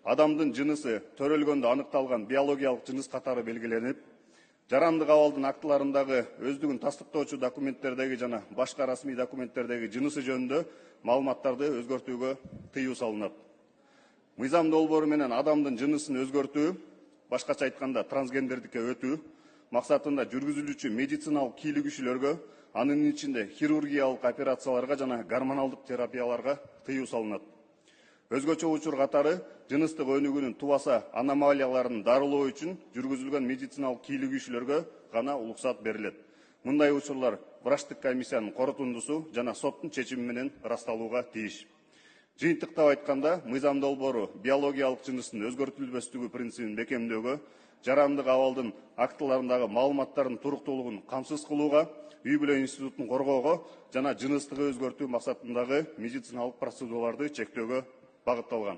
адамдын жынысы төрөлгөндө аныкталган биологиялык жыныс катары белгиленип, жарандык абалдын актыларындагы өздүгүн тастыктоочу документтердеги жана башка расмий документтердеги жынысы жөнүндө маалыматтарды өзгөртүүгө тыюу салынат. Мыйзам долбоору менен адамдын жынысын өзгөртүү, башкача айтканда трансгендердикке өтүү максатында жүргүзүлүүчү медициналык кийлүү кишилерге, анын ичинде хирургиялык операцияларга жана гормоналдык терапияларга тыюу салынат. Өзгөчө учур катары жыныстык өнүгүүнүн тубаса аномалияларын дарылоо үчүн жүргүзүлгөн медициналык кийлүү кишилерге гана уруксат берилет. Мындай учурлар врачтык комиссиянын корутундусу жана соттун чечими менен ырасталууга тийиш. Жыйынтыктап айтканда, мыйзам долбоору биологиялык жыныстын өзгөртүлбөстүгү принцибин бекемдөөгө, жарандык абалдын актыларындагы маалыматтардын туруктуулугун камсыз кылууга, үй-бүлө институтун коргоого жана жыныстыгы өзгөртүү максатындагы медициналык процедураларды чектөөгө багытталган.